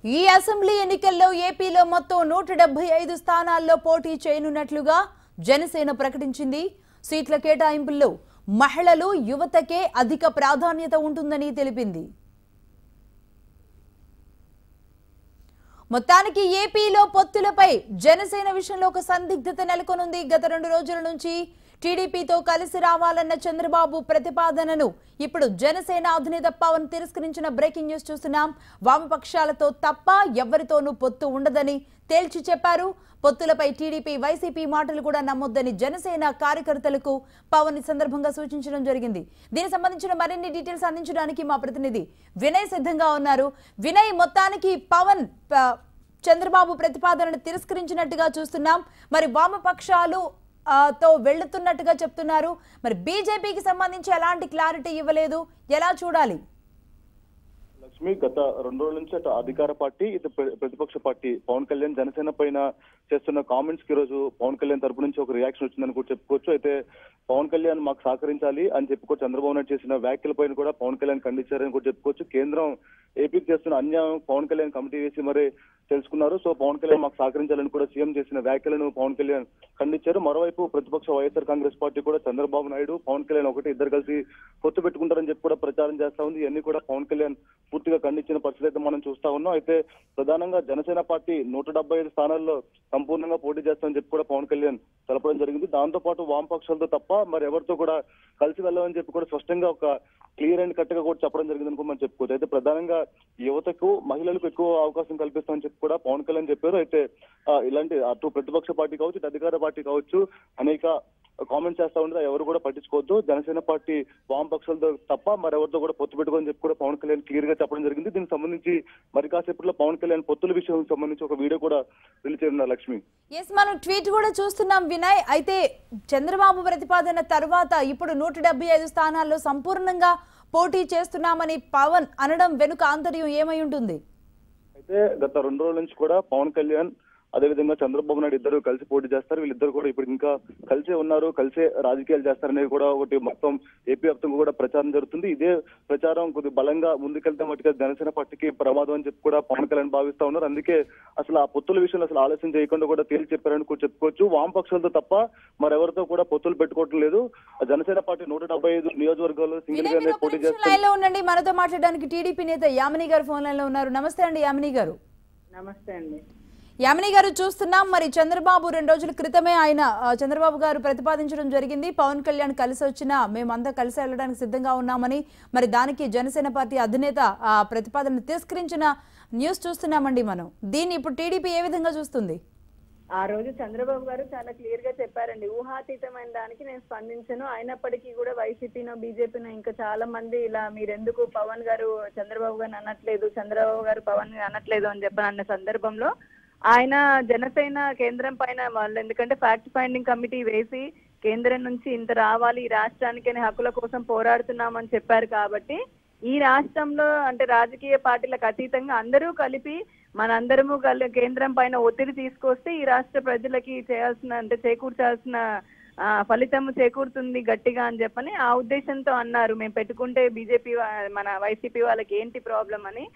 ఈ అసెంబ్లీ ఎన్నికల్లో ఏపీలో మొత్తం 175 స్థానాల్లో పోటీ చేయనున్నట్లుగా జనసేన ప్రకటించింది. సీట్ల కేటాయింపుల్లో మహిళలు, యువతకే అధిక ప్రాధాన్యత ఉంటుందని తెలిపింది. మొత్తానికి ఏపీలో పొత్తులపై జనసేన విషయంలో ఒక సందిగ్ధత నెలకొనుంది. గత 2 రోజుల నుంచి టీడీపీతో కలిసి రావాలన్న చంద్రబాబు ప్రతిపాదనను ఇప్పుడు జనసేన అధినేత పవన్ తిరస్కరించిన బ్రేకింగ్ న్యూస్ చూస్తున్నాం. వామపక్షాలతో తప్ప ఎవరితోనూ పొత్తు ఉండదని తేల్చి చెప్పారు. పొత్తులపై టీడీపీ, వైసీపీ మాటలు కూడా నమ్మొద్దని జనసేన కార్యకర్తలకు పవన్ ఈ సందర్భంగా సూచించడం జరిగింది. దీనికి సంబంధించిన మరిన్ని డీటెయిల్స్ అందించడానికి మా ప్రతినిధి వినయ్ సిద్ధంగా ఉన్నారు. వినయ్, మొత్తానికి పవన్ చంద్రబాబు ప్రతిపాదనను తిరస్కరించినట్టుగా చూస్తున్నాం. మరి వామపక్షాలు తో వెళ్తున్నట్టుగా చెప్తున్నారు. మరి బీజేపీకి సంబంధించి ఎలాంటి క్లారిటీ ఇవ్వలేదు, ఎలా చూడాలి? లక్ష్మి, గత 2 రోజుల నుంచి అటు అధికార పార్టీ, ఇటు ప్రతిపక్ష పార్టీ పవన్ కళ్యాణ్ జనసేన పైన చేస్తున్న కామెంట్స్ కి రోజు పవన్ కళ్యాణ్ తరపు నుంచి ఒక రియాక్షన్ వచ్చిందని కూడా చెప్పుకోవచ్చు. అయితే పవన్ కళ్యాణ్ మాకు సహకరించాలి అని చెప్పుకోవచ్చు. చంద్రబాబు నాయుడు చేసిన వ్యాఖ్యల పైన కూడా పవన్ కళ్యాణ్ ఖండించారని కూడా చెప్పుకోవచ్చు. కేంద్రం ఏపీకి చేస్తున్న అన్యాయం పవన్ కళ్యాణ్ కమిటీ వేసి మరి తెలుసుకున్నారు. సో పవన్ కళ్యాణ్ మాకు సహకరించాలని కూడా సీఎం చేసిన వ్యాఖ్యలను పవన్ కళ్యాణ్ ఖండించారు. మరోవైపు ప్రతిపక్ష వైఎస్ఆర్ కాంగ్రెస్ పార్టీ కూడా చంద్రబాబు నాయుడు, పవన్ కళ్యాణ్ ఇద్దరు కలిసి పొత్తు పెట్టుకుంటారని చెప్పి కూడా ప్రచారం చేస్తా ఉంది. ఇవన్నీ కూడా పవన్ కళ్యాణ్ పూర్తిగా ఖండించిన పరిస్థితి అయితే మనం చూస్తా ఉన్నాం. అయితే ప్రధానంగా జనసేన పార్టీ 175 స్థానాల్లో సంపూర్ణంగా పోటీ చేస్తామని చెప్పి కూడా పవన్ కళ్యాణ్ తెలపడం జరిగింది. దాంతో పాటు వామపక్షాలతో తప్ప మరి ఎవరితో కూడా కలిసి వెళ్ళమని చెప్పి కూడా స్పష్టంగా ఒక క్లియర్ అండ్ కట్ గా కూడా చెప్పడం జరిగిందని కూడా మనం చెప్పుకోవచ్చు. అయితే ప్రధానంగా యువతకు, మహిళలకు ఎక్కువ అవకాశం కల్పిస్తామని చెప్పి కూడా పవన్ కళ్యాణ్ చెప్పారు. అయితే ఇలాంటి అటు ప్రతిపక్ష పార్టీ కావచ్చు, ఇటు అధికార పార్టీ కావచ్చు, అనేక కామెంట్స్ చేస్తా ఉండదు. ఎవరు కూడా పట్టించుకోవద్దు, జనసేన పార్టీ వామపక్షాలతో తప్ప మరెవరితో కూడా పొత్తు పెట్టుకోని చెప్పి కూడా పవన్ కళ్యాణ్ క్లియర్ గా చెప్పడం జరిగింది. దీనికి సంబంధించి మరి కాసేపట్లో పవన్ కళ్యాణ్ పొత్తుల విషయం సంబంధించి ఒక వీడియో కూడా రిలీజ్ చేయనున్నారు. లక్ష్మి, మనం ట్వీట్ కూడా చూస్తున్నాం వినయ్. అయితే చంద్రబాబు ప్రతిపాదన తర్వాత ఇప్పుడు 175 స్థానాల్లో సంపూర్ణంగా పోటీ చేస్తున్నామని పవన్ అనడం వెనుక ఆంతర్యం ఏమై ఉంటుంది? అయితే గత 2 రోజుల నుంచి కూడా పవన్ కళ్యాణ్ అదేవిధంగా చంద్రబాబు నాయుడు ఇద్దరు కలిసి పోటీ చేస్తారు. వీళ్ళిద్దరు కూడా ఇప్పుడు ఇంకా కలిసే ఉన్నారు, కలిసే రాజకీయాలు చేస్తారనేది కూడా ఒకటి మొత్తం ఏపీ వ్యాప్తంగా కూడా ప్రచారం జరుగుతుంది. ఇదే ప్రచారం కొద్ది బలంగా ముందుకెళ్తే మటుగా జనసేన పార్టీకి ప్రమాదం అని చెప్పి కూడా పవన్ కళ్యాణ్ భావిస్తా ఉన్నారు. అందుకే అసలు ఆ పొత్తుల విషయంలో అసలు ఆలస్యం చేయకుండా కూడా తేల్చి చెప్పారని కూడా చెప్పుకోవచ్చు. వామపక్షాలతో తప్ప మరెవరితో కూడా పొత్తులు పెట్టుకోవటం లేదు. జనసేన పార్టీ 175 నియోజకవర్గాల్లో సింగిల్ గానే పోటీ చేస్తారు. ఉండండి, మనతో మాట్లాడడానికి టీడీపీ నేత యామిని గారు ఫోన్ లైన్ లో ఉన్నారు. నమస్తే అండి యామిని గారు. నమస్తే అండి. యామిని గారు, చూస్తున్నాం మరి చంద్రబాబు 2 రోజుల క్రితమే చంద్రబాబు గారు ప్రతిపాదించడం జరిగింది. పవన్ కళ్యాణ్ కలిసి వచ్చినా మేమంతా కలిసి వెళ్ళడానికి సిద్ధంగా ఉన్నామని. మరి దానికి జనసేన పార్టీ అధినేత ఆ ప్రతిపాదన తిరస్కరించిన న్యూస్ చూస్తున్నామండి మనం. దీన్ని ఇప్పుడు టీడీపీ ఏ విధంగా చూస్తుంది? ఆ రోజు చంద్రబాబు గారు చాలా క్లియర్ గా చెప్పారండి, ఊహాతీతమైన దానికి నేను స్పందించను. అయినప్పటికీ కూడా వైసీపీనో, బీజేపీనో ఇంకా చాలా మంది ఇలా మీరెందుకు పవన్ గారు చంద్రబాబు గారిని అనట్లేదు, చంద్రబాబు గారు పవన్ అనట్లేదు అని చెప్పని అన్న సందర్భంలో ఆయన జనసేన కేంద్రం పైన వాళ్ళు, ఎందుకంటే ఫ్యాక్ట్ ఫైండింగ్ కమిటీ వేసి కేంద్రం నుంచి ఇంత రావాలి ఈ రాష్ట్రానికి హక్కుల కోసం పోరాడుతున్నామని చెప్పారు. కాబట్టి ఈ రాష్ట్రంలో అంటే రాజకీయ పార్టీలకు అతీతంగా అందరూ కలిపి మనందరము కేంద్రం పైన ఒత్తిడి తీసుకొస్తే ఈ రాష్ట్ర ప్రజలకి చేయాల్సిన అంటే చేకూర్చాల్సిన ఫలితం చేకూరుతుంది గట్టిగా అని చెప్పని ఆ ఉద్దేశంతో అన్నారు. మేము పెట్టుకుంటే బీజేపీ మన వైసీపీ వాళ్ళకి ఏంటి ప్రాబ్లం అని.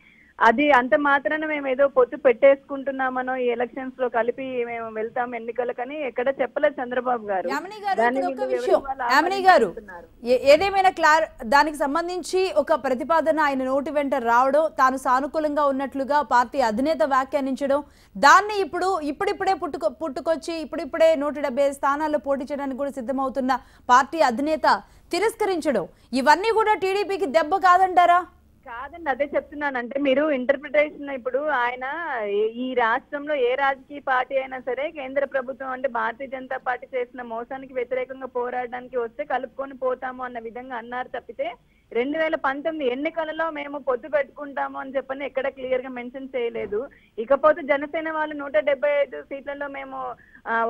అది అంత మాత్రాన మేము ఏదో పొత్తు పెట్టేసుకుంటున్నామనో ఈ ఎలక్షన్స్ లో కలిపి మేము వెళ్తాం ఎన్నికలకని ఎక్కడ చెప్పలేదు చంద్రబాబు గారు. ఏదేమైనా దానికి సంబంధించి ఒక ప్రతిపాదన ఆయన నోటి వెంట రావడం, తాను సానుకూలంగా ఉన్నట్లుగా పార్టీ అధినేత వ్యాఖ్యానించడం, దాన్ని ఇప్పుడిప్పుడే పుట్టుకొచ్చి ఇప్పుడిప్పుడే 175 స్థానాల్లో పోటీ చేయడానికి కూడా సిద్ధమవుతున్న పార్టీ అధినేత తిరస్కరించడం, ఇవన్నీ కూడా టీడీపీకి దెబ్బ కాదంటారా? కాదండి, అదే చెప్తున్నాను. అంటే మీరు ఇంటర్ప్రిటేషన్, ఇప్పుడు ఆయన ఈ రాష్ట్రంలో ఏ రాజకీయ పార్టీ అయినా సరే కేంద్ర ప్రభుత్వం అంటే భారతీయ జనతా పార్టీ చేసిన మోసానికి వ్యతిరేకంగా పోరాడడానికి వస్తే కలుపుకొని పోతాము అన్న విధంగా అన్నారు తప్పితే 2019 ఎన్నికలలో మేము పొత్తు పెట్టుకుంటాము అని చెప్పని ఎక్కడ క్లియర్ గా మెన్షన్ చేయలేదు. ఇకపోతే జనసేన వాళ్ళు 175 సీట్లలో మేము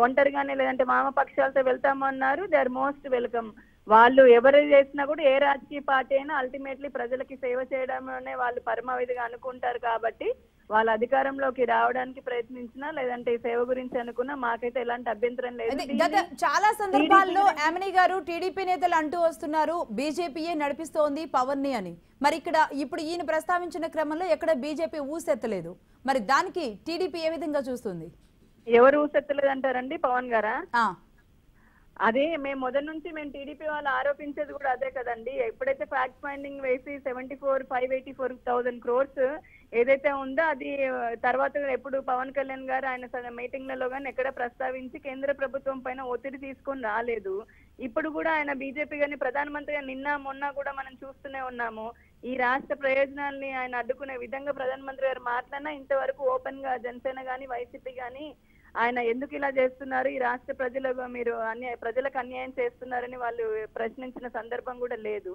ఒంటరిగానే లేదంటే వామపక్షాలతో వెళ్తాము అన్నారు. They are most welcome. వాళ్ళు ఎవరు చేసినా కూడా ఏ రాజకీయ పార్టీ అయినా అల్టిమేట్లీ ప్రజలకి సేవ చేయడంలోనే వాళ్ళు పరమావధిగా అనుకుంటారు. కాబట్టి వాళ్ళ అధికారంలోకి రావడానికి ప్రయత్నించినా లేదంటే సేవ గురించి అనుకున్నా మాకైతే ఎలాంటి అభ్యంతరం లేదు. చాలా సందర్భాల్లో యామిని గారు టీడీపీ నేతలు అంటూ వస్తున్నారు బీజేపీయే నడిపిస్తోంది పవన్ ని అని. మరి ఇప్పుడు ఈయన ప్రస్తావించిన క్రమంలో ఎక్కడ బీజేపీ ఊసెత్తలేదు. మరి దానికి టీడీపీ ఏ విధంగా చూస్తుంది? ఎవరు ఊసెత్తలేదంటారండి పవన్ గారా? ఆ అదే మేము మొదటి నుంచి మేము టీడీపీ వాళ్ళు ఆరోపించేది కూడా అదే కదండి. ఎప్పుడైతే ఫ్యాక్ట్ ఫైండింగ్ వేసి 584,000 crores ఏదైతే ఉందో అది తర్వాత ఎప్పుడు పవన్ కళ్యాణ్ గారు ఆయన మీటింగ్లలో కానీ ఎక్కడ ప్రస్తావించి కేంద్ర ప్రభుత్వం పైన ఒత్తిడి తీసుకొని రాలేదు. ఇప్పుడు కూడా ఆయన బీజేపీ గాని ప్రధానమంత్రిగా నిన్న మొన్న కూడా మనం చూస్తూనే ఉన్నాము. ఈ రాష్ట్ర ప్రయోజనాల్ని ఆయన అడ్డుకునే విధంగా ప్రధానమంత్రి గారు మాట్లాడినా ఇంతవరకు ఓపెన్ గా జనసేన గాని వైసీపీ గాని ఆయన ఎందుకు ఇలా చేస్తున్నారు, ఈ రాష్ట్ర ప్రజలకు మీరు ప్రజలకు అన్యాయం చేస్తున్నారని వాళ్ళు ప్రశ్నించిన సందర్భం కూడా లేదు.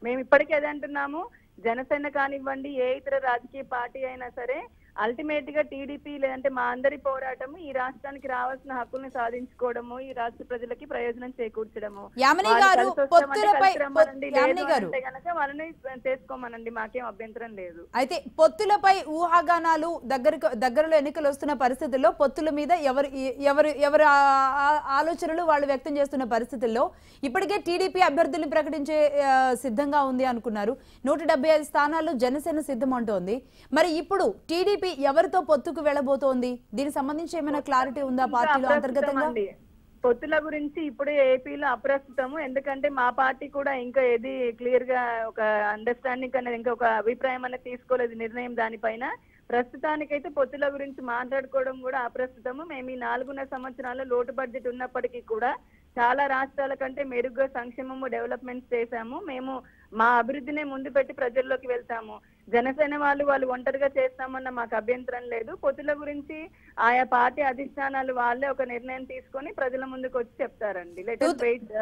మేము ఇప్పటికీ అదే అంటున్నాము, జనసేన కానివ్వండి ఏ ఇతర రాజకీయ పార్టీ అయినా సరే అల్టిమేట్ గా టీడీపీ లేదంటే మా అందరి పోరాటం ఈ రాష్ట్రానికి రావాల్సిన హక్కుల్ని సాధించుకోవడము, ఈ రాష్ట్ర ప్రజలకి ప్రయోజనం చేకూర్చడము. యామిని గారు పొత్తులపై గనక వాళ్ళని చేసుకోమనండి, మాకేం అభ్యంతరం లేదు. అయితే పొత్తులపై ఊహాగానాలు దగ్గరలో ఎన్నికలు వస్తున్న పరిస్థితుల్లో పొత్తుల మీద ఎవరు ఆలోచనలు వాళ్ళు వ్యక్తం చేస్తున్న పరిస్థితుల్లో ఇప్పటికే టీడీపీ అభ్యర్థుల్ని ప్రకటించే సిద్ధంగా ఉంది అనుకున్నారు. 175 స్థానాల్లో జనసేన సిద్ధం అంటోంది. మరి ఇప్పుడు టీడీపీ ఎవరితో పొత్తుకు వెళ్ళబోతోంది? దీనికి సంబంధించి ఏమైనా క్లారిటీ ఉందా పార్టీలో అంతర్గతంగా? పొత్తుల గురించి ఇప్పుడు ఏపీలో అప్రస్తుతము. ఎందుకంటే మా పార్టీ కూడా ఇంకా ఏది క్లియర్ గా ఒక అండర్స్టాండింగ్ అనేది ఇంకా ఒక అభిప్రాయం అనేది తీసుకోలేదు నిర్ణయం దానిపైన. ప్రస్తుతానికైతే పొత్తుల గురించి మాట్లాడుకోవడం కూడా అప్రస్తుతము. మేము ఈ 4.5 సంవత్సరాల్లో లోటు బడ్జెట్ ఉన్నప్పటికీ కూడా చాలా రాష్ట్రాల కంటే మెరుగ్గా సంక్షేమము డెవలప్మెంట్స్ చేశాము. మేము మా అభివృద్ధినే ముందు పెట్టి ప్రజల్లోకి వెళ్తాము. జనసేన వాళ్ళు ఒంటరిగా చేస్తామన్న మాకు అభ్యంతరం లేదు. పొత్తుల గురించి ఆయా పార్టీ అధిష్టానాలు వాళ్ళే ఒక నిర్ణయం తీసుకొని ప్రజల ముందుకు వచ్చి చెప్తారండి.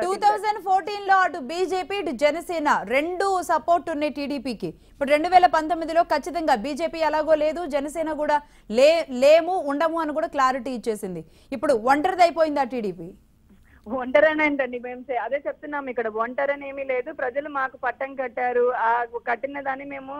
2014లో అటు బీజేపీ ఇటు జనసేన రెండు సపోర్ట్ ఉన్నాయి టీడీపీకి. ఇప్పుడు 2019లో ఖచ్చితంగా బీజేపీ అలాగో లేదు, జనసేన కూడా లేము ఉండము అని కూడా క్లారిటీ ఇచ్చేసింది. ఇప్పుడు ఒంటరిది అయిపోయిందా టీడీపీ? ఒంటరనేంటండి, మేము అదే చెప్తున్నాము, ఇక్కడ ఒంటరని ఏమీ లేదు. ప్రజలు మాకు పట్టం కట్టారు. ఆ కట్టిన దాన్ని మేము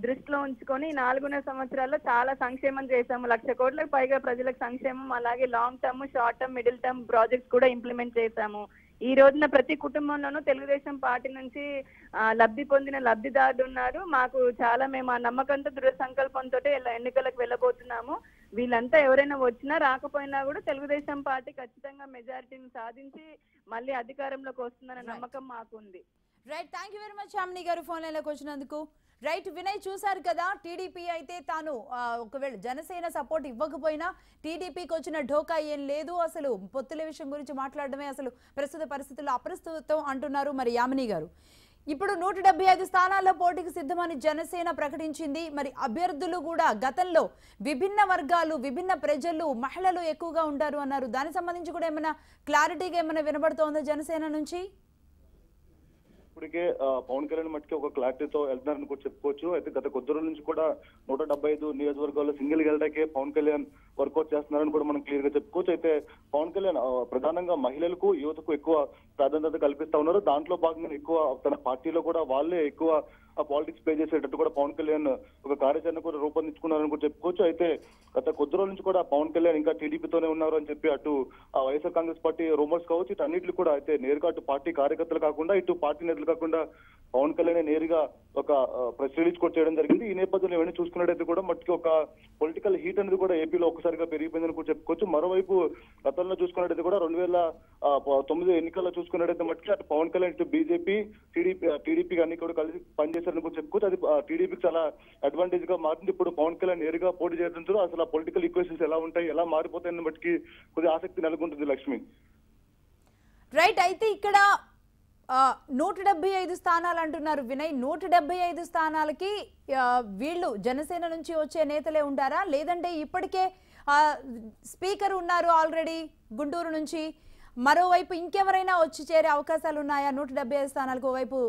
దృష్టిలో ఉంచుకొని 4.5 సంవత్సరాల్లో చాలా సంక్షేమం చేశాము. 1,00,000 కోట్లకు పైగా ప్రజలకు సంక్షేమం, అలాగే long term, short term, middle term projects కూడా ఇంప్లిమెంట్ చేశాము. ఈ రోజున ప్రతి కుటుంబంలోనూ తెలుగుదేశం పార్టీ నుంచి లబ్ధి పొందిన లబ్ధిదారులు ఉన్నారు. మాకు చాలా మేము ఆ నమ్మకంతో దృఢ సంకల్పంతో ఎన్నికలకు వెళ్ళబోతున్నాము. వీళ్ళంతా ఎవరైనా వచ్చినా రాకపోయినా కూడా తెలుగుదేశం పార్టీ ఖచ్చితంగా మెజారిటీని సాధించి మళ్ళీ అధికారంలోకి వస్తుందన్న నమ్మకం మాకుంది. Right, thank you very much Yamini గారు ఫోన్ లైన్లోకి వచ్చినందుకు. రైట్, వినయ్ చూశారు కదా, టీడీపీ అయితే తాను ఒకవేళ జనసేన సపోర్ట్ ఇవ్వకపోయినా టీడీపీకి వచ్చిన ఢోకా ఏం లేదు, అసలు పొత్తుల విషయం గురించి మాట్లాడడమే అసలు ప్రస్తుత పరిస్థితుల్లో అప్రస్తుతం అంటున్నారు మరి యామిని గారు. ఇప్పుడు 175 స్థానాల్లో పోటీకి సిద్ధమని జనసేన ప్రకటించింది. మరి అభ్యర్థులు కూడా గతంలో విభిన్న వర్గాలు, విభిన్న ప్రజలు, మహిళలు ఎక్కువగా ఉంటారు అన్నారు. దానికి సంబంధించి కూడా ఏమైనా క్లారిటీగా ఏమైనా వినబడుతోందా జనసేన నుంచి? ఇప్పటికే పవన్ కళ్యాణ్ మట్టికి ఒక క్లారిటీతో వెళ్తున్నారని కూడా చెప్పుకోవచ్చు. అయితే గత కొద్ది రోజుల నుంచి కూడా 175 నియోజకవర్గాల్లో సింగిల్ గెలడాకే పవన్ కళ్యాణ్ వర్కౌట్ చేస్తున్నారని కూడా మనం క్లియర్ గా చెప్పుకోవచ్చు. అయితే పవన్ కళ్యాణ్ ప్రధానంగా మహిళలకు, యువతకు ఎక్కువ ప్రాధాన్యత కల్పిస్తా ఉన్నారు. దాంట్లో భాగంగా ఎక్కువ తన పార్టీలో కూడా వాళ్ళే ఎక్కువ పాలిటిక్స్ ప్లే చేసేటట్టు కూడా పవన్ కళ్యాణ్ ఒక కార్యాచరణ కూడా రూపొందించుకున్నారని కూడా చెప్పుకోవచ్చు. అయితే గత కొద్ది రోజుల నుంచి కూడా పవన్ కళ్యాణ్ ఇంకా టీడీపీతోనే ఉన్నారు అని చెప్పి అటు వైఎస్ఆర్ కాంగ్రెస్ పార్టీ రూమర్స్ కావచ్చు, ఇటు అన్నింటిలో కూడా అయితే నేరుగా అటు పార్టీ కార్యకర్తలు కాకుండా ఇటు పార్టీ నేతలు కాకుండా పవన్ కళ్యాణ్ నేరుగా ఒక ప్రెస్ రిలీజ్ కూడా చేయడం జరిగింది. ఈ నేపథ్యంలో ఇవన్నీ చూసుకున్నట్టయితే కూడా మట్టికి ఒక పొలిటికల్ హీట్ అనేది కూడా ఏపీలో ఒక్కసారిగా పెరిగిపోయిందని కూడా చెప్పుకోవచ్చు. మరోవైపు గతంలో చూసుకున్నట్టయితే కూడా 2009 ఎన్నికల్లో చూసుకున్నట్టయితే మట్టికి అటు పవన్ కళ్యాణ్ ఇటు బీజేపీ, టీడీపీ అన్ని కూడా కలిసి పనిచేశారని కూడా చెప్పుకోవచ్చు. అది టీడీపీకి చాలా అడ్వాంటేజ్ గా మారింది. ఇప్పుడు పవన్ కళ్యాణ్ నేరుగా పోటీ చేయడంతో అసలు ఆ పొలిటికల్ ఈక్వేషన్స్ ఎలా ఉంటాయి, ఎలా మారిపోతాయని బట్టి కొద్దిగా ఆసక్తి నెలకొంటుంది లక్ష్మి. రైట్, అయితే ఇక్కడ 175 స్థానాలు అంటున్నారు వినయ్. 175 స్థానాలకి వీళ్ళు జనసేన నుంచి వచ్చే నేతలే ఉంటారా, లేదంటే ఇప్పటికే స్పీకర్ ఉన్నారు ఆల్రెడీ గుంటూరు నుంచి, మరోవైపు ఇంకెవరైనా వచ్చి చేరే అవకాశాలు ఉన్నాయా 175 స్థానాలకు? ఓవైపు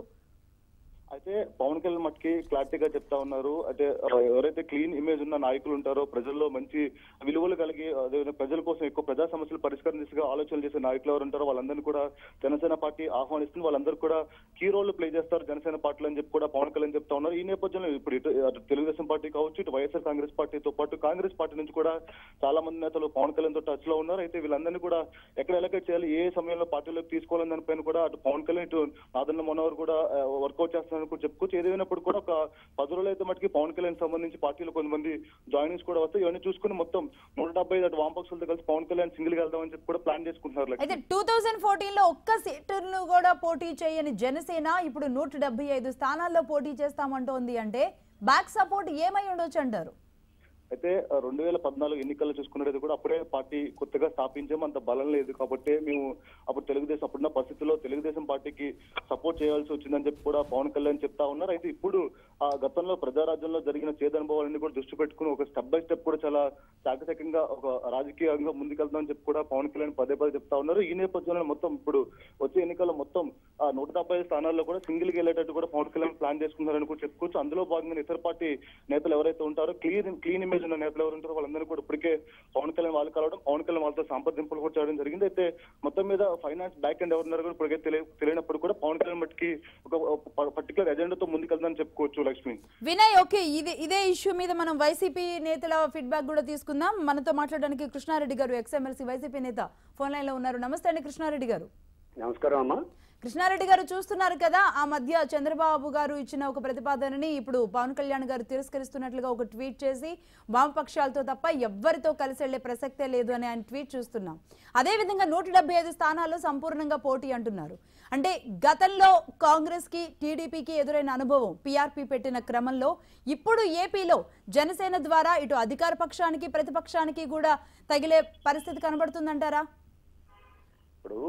అయితే పవన్ కళ్యాణ్ మట్టికి క్లారిటీగా చెప్తా ఉన్నారు. అయితే ఎవరైతే క్లీన్ ఇమేజ్ ఉన్న నాయకులు ఉంటారో, ప్రజల్లో మంచి విలువలు కలిగి ప్రజల కోసం ఎక్కువ ప్రజా సమస్యలు పరిష్కారం దిశగా ఆలోచనలు చేసే నాయకులు ఎవరు ఉంటారో వాళ్ళందరినీ కూడా జనసేన పార్టీ ఆహ్వానిస్తుంది. వాళ్ళందరూ కూడా కీ రోల్ ప్లే చేస్తారు జనసేన పార్టీలో అని చెప్పి కూడా పవన్ కళ్యాణ్ చెప్తా ఉన్నారు. ఈ నేపథ్యంలో ఇప్పుడు ఇటు తెలుగుదేశం పార్టీ కావచ్చు, ఇటు వైఎస్ఆర్ కాంగ్రెస్ పార్టీతో పాటు కాంగ్రెస్ పార్టీ నుంచి కూడా చాలా మంది నేతలు పవన్ కళ్యాణ్ తో టచ్ లో ఉన్నారు. అయితే వీళ్ళందరినీ కూడా ఎక్కడ ఎలకేట్ చేయాలి, ఏ సమయంలో పార్టీలోకి తీసుకోవాలని దానిపైన కూడా అటు పవన్ కళ్యాణ్, ఇటు నాదన్న మనోహర్ కూడా వర్కౌట్ చేస్తున్నారు చేస్తున్నారని కూడా చెప్పుకోవచ్చు. ఏదైనప్పుడు కూడా ఒక 10 రోజులు అయితే మటుకి పవన్ కళ్యాణ్ సంబంధించి పార్టీలో కొంతమంది జాయినింగ్స్ కూడా వస్తాయి. ఇవన్నీ చూసుకుని మొత్తం 175 వామపక్షులతో కలిసి పవన్ కళ్యాణ్ సింగిల్ గా వెళ్దామని చెప్పి కూడా ప్లాన్ చేసుకుంటున్నారు. అయితే 2014 లో ఒక్క సీటును కూడా పోటీ చేయని జనసేన ఇప్పుడు 175 స్థానాల్లో పోటీ చేస్తామంటోంది. అంటే బ్యాక్ సపోర్ట్ ఏమై ఉండొచ్చు అంటారు? అయితే 2014 ఎన్నికల్లో చూసుకున్నట్టు కూడా అప్పుడే పార్టీ కొత్తగా స్థాపించాము, అంత బలం లేదు కాబట్టి మేము అప్పుడు తెలుగుదేశం అప్పుడున్న పరిస్థితుల్లో తెలుగుదేశం పార్టీకి సపోర్ట్ చేయాల్సి వచ్చిందని చెప్పి కూడా పవన్ కళ్యాణ్ చెప్తా ఉన్నారు. అయితే ఇప్పుడు ఆ గతంలో ప్రజారాజ్యంలో జరిగిన చేదనుభవాలన్నీ కూడా దృష్టి పెట్టుకుని ఒక స్టెప్ బై స్టెప్ కూడా చాలా చాకచక్యంగా ఒక రాజకీయంగా ముందుకెళ్తామని చెప్పి కూడా పవన్ కళ్యాణ్ పదే చెప్తా ఉన్నారు. ఈ నేపథ్యంలో మొత్తం ఇప్పుడు వచ్చే ఎన్నికల్లో మొత్తం 175 స్థానాల్లో కూడా సింగిల్ గా వెళ్ళేటట్టు కూడా పవన్ కళ్యాణ్ ప్లాన్ చేసుకున్నారని కూడా చెప్పుకోవచ్చు. అందులో భాగంగా ఇతర పార్టీ నేతలు ఎవరైతే ఉంటారో క్లీన్ ఇమేజ్ ఉన్న నేతలు ఎవరు ఉంటారో వాళ్ళందరూ కూడా ఇప్పటికే పవన్ కళ్యాణ్ వాళ్ళు కలవడం, పవన్ కళ్యాణ్ వాళ్ళతో సంప్రదింపులు కూడా చేయడం జరిగింది. అయితే మొత్తం మీద ఫైనాన్స్ బ్యాక్ ఎండ్ ఎవరున్నారు కూడా ఇప్పటికే తెలియనప్పుడు కూడా పవన్ కళ్యాణ్ మట్టికి ఒక పర్టికులర్ ఎజెండాతో ముందుకెళ్తామని చెప్పుకోవచ్చు. లక్ష్మి, వినయ్, ఓకే, ఇదే ఇష్యూ మీద మనం వైసీపీ నేతల ఫీడ్బ్యాక్ కూడా తీసుకుందాం. మనతో మాట్లాడడానికి కృష్ణారెడ్డి గారు, ఎక్స్ఎమ్మెల్సీ వైసీపీ నేత, ఫోన్ లైన్ లో ఉన్నారు. నమస్తే అండి కృష్ణారెడ్డి గారు. నమస్కారం అమ్మా. కృష్ణారెడ్డి గారు, చూస్తున్నారు కదా, ఆ మధ్య చంద్రబాబు గారు ఇచ్చిన ఒక ప్రతిపాదనని ఇప్పుడు పవన్ కళ్యాణ్ గారు తిరస్కరిస్తున్నట్లుగా ఒక ట్వీట్ చేసి వామపక్షాలతో తప్ప ఎవ్వరితో కలిసి వెళ్లే ప్రసక్తే లేదు అని ఆయన ట్వీట్ చూస్తున్నాం. అదేవిధంగా 175 స్థానాల్లో సంపూర్ణంగా పోటీ అంటున్నారు. అంటే గతంలో కాంగ్రెస్ కి టీడీపీకి ఎదురైన అనుభవం పీఆర్పీ పెట్టిన క్రమంలో ఇప్పుడు ఏపీలో జనసేన ద్వారా ఇటు అధికార పక్షానికి ప్రతిపక్షానికి కూడా తగిలే పరిస్థితి కనబడుతుందంటారా? ఇప్పుడు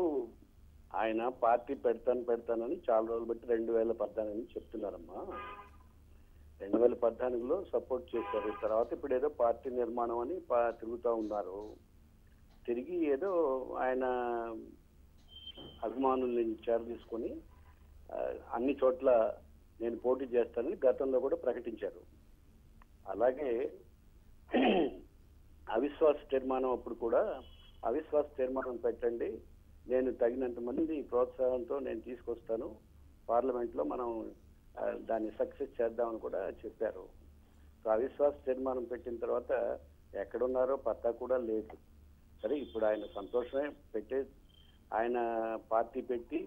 ఆయన పార్టీ పెడతానని చాలా రోజులు బట్టి 2014 చెప్తున్నారమ్మా. 2014లో సపోర్ట్ చేశారు. తర్వాత ఇప్పుడు ఏదో పార్టీ నిర్మాణం అని తిరుగుతూ ఉన్నారు. తిరిగి ఏదో ఆయన అభిమానుల్ని తీసుకొని అన్ని చోట్ల నేను పోటీ చేస్తానని గతంలో కూడా ప్రకటించారు. అలాగే అవిశ్వాస తీర్మానం అప్పుడు కూడా అవిశ్వాస తీర్మానం పెట్టండి, నేను తగినంత మంది ప్రోత్సాహంతో నేను తీసుకొస్తాను, పార్లమెంట్లో మనం దాన్ని సక్సెస్ చేద్దామని కూడా చెప్పారు. సో అవిశ్వాస తీర్మానం పెట్టిన తర్వాత ఎక్కడున్నారో పత్తా కూడా లేదు. సరే, ఇప్పుడు ఆయన సంతోషమే ఆయన పార్టీ పెట్టి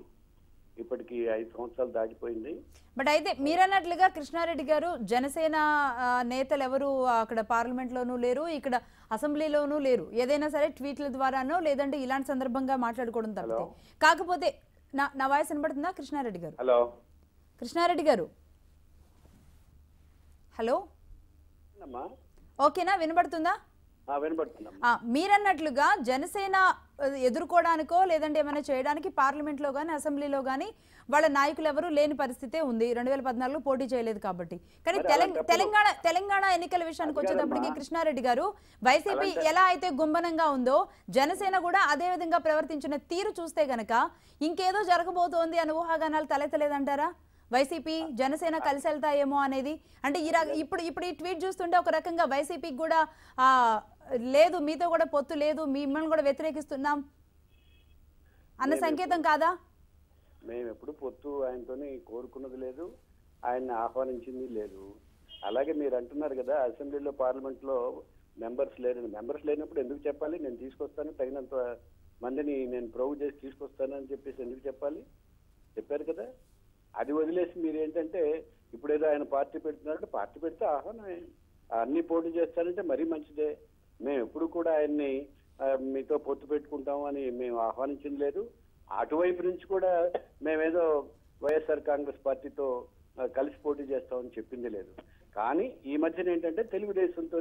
ఇప్పటికి 5 సంవత్సరాలు దాటిపోయింది. బట్ అయితే మీరన్నట్లుగా కృష్ణారెడ్డి గారు, జనసేన నేతలు ఎవరు అక్కడ పార్లమెంట్ లోనూ లేరు, ఇక్కడ అసెంబ్లీలోనూ లేరు. ఏదైనా సరే ట్వీట్ల ద్వారానో లేదంటే ఇలాంటి సందర్భంగా మాట్లాడుకోవడం తప్పితే. కాకపోతే నా వాయిస్ వినబడుతుందా కృష్ణారెడ్డి గారు? హలో కృష్ణారెడ్డి గారు, హలో, ఓకేనా, వినబడుతుందా? మీరన్నట్లుగా జనసేన ఎదుర్కోవడానికో లేదంటే ఏమైనా చేయడానికి పార్లమెంట్ లో గానీ అసెంబ్లీలో గానీ వాళ్ళ నాయకులు ఎవరు లేని పరిస్థితే ఉంది. 2014లో పోటీ చేయలేదు కాబట్టి. కానీ తెలంగాణ ఎన్నికల విషయానికి వచ్చేటప్పటికి కృష్ణారెడ్డి గారు, వైసీపీ ఎలా అయితే గుంబనంగా ఉందో జనసేన కూడా అదే విధంగా ప్రవర్తించిన తీరు చూస్తే గనక ఇంకేదో జరగబోతోంది అనే ఊహాగానాలు తలెత్తలేదంటారా? వైసీపీ జనసేన కలిసి వెళ్తాయేమో అనేది. అంటే ఇప్పుడు ఈ ట్వీట్ చూస్తుంటే ఒక రకంగా వైసీపీకి కూడా లేదు, మీతో కూడా పొత్తు లేదు, మిమ్మల్ని కూడా వ్యతిరేకిస్తున్నాం అన్న సంకేతం కాదా? మేము ఎప్పుడు పొత్తు ఆయనతోని కోరుకున్నది లేదు, ఆయన్ని ఆహ్వానించింది లేదు. అలాగే మీరు అంటున్నారు కదా అసెంబ్లీలో పార్లమెంట్లో మెంబర్స్ లేనప్పుడు ఎందుకు చెప్పాలి? నేను తీసుకొస్తాను, తగినంత మందిని నేను ప్రూవ్ చేసి తీసుకొస్తానని చెప్పేసి ఎందుకు చెప్పాలి? చెప్పారు కదా. అది వదిలేసి మీరు ఏంటంటే ఇప్పుడేదో ఆయన పార్టీ పెడుతున్నారంటే పార్టీ పెడితే ఆహ్వానమే, అన్ని పోటీ చేస్తారంటే మరీ మంచిదే. మేము ఎప్పుడు కూడా ఆయన్ని మీతో పొత్తు పెట్టుకుంటాం అని మేము ఆహ్వానించింది లేదు. అటువైపు నుంచి కూడా మేమేదో వైఎస్ఆర్ కాంగ్రెస్ పార్టీతో కలిసి పోటీ చేస్తామని చెప్పింది లేదు. కానీ ఈ మధ్యన ఏంటంటే తెలుగుదేశంతో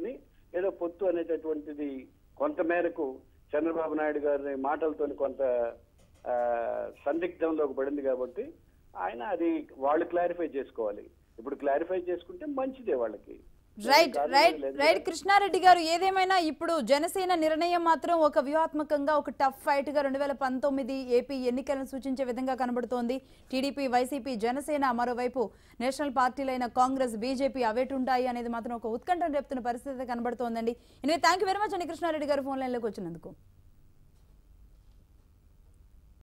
ఏదో పొత్తు అనేటటువంటిది కొంత మేరకు చంద్రబాబు నాయుడు గారి మాటలతో కొంత సందిగ్ధంలోకి పడింది కాబట్టి ఆయన అది వాళ్ళు క్లారిఫై చేసుకోవాలి. ఇప్పుడు క్లారిఫై చేసుకుంటే మంచిదే వాళ్ళకి. రైట్ కృష్ణారెడ్డి గారు, ఏదేమైనా ఇప్పుడు జనసేన నిర్ణయం మాత్రం ఒక వ్యూహాత్మకంగా ఒక టఫ్ ఫైట్ గా 2019 ఏపీ ఎన్నికలను సూచించే విధంగా కనబడుతోంది. టీడీపీ, వైసీపీ, జనసేన, మరోవైపు నేషనల్ పార్టీలైన కాంగ్రెస్, బీజేపీ అవేటుంటాయి అనేది మాత్రం ఒక ఉత్కంఠం రేపుతున్న పరిస్థితి కనబడుతోందండి. Anyway, thank you very much అండి కృష్ణారెడ్డి గారు ఫోన్ లైన్ లోకి వచ్చినందుకు.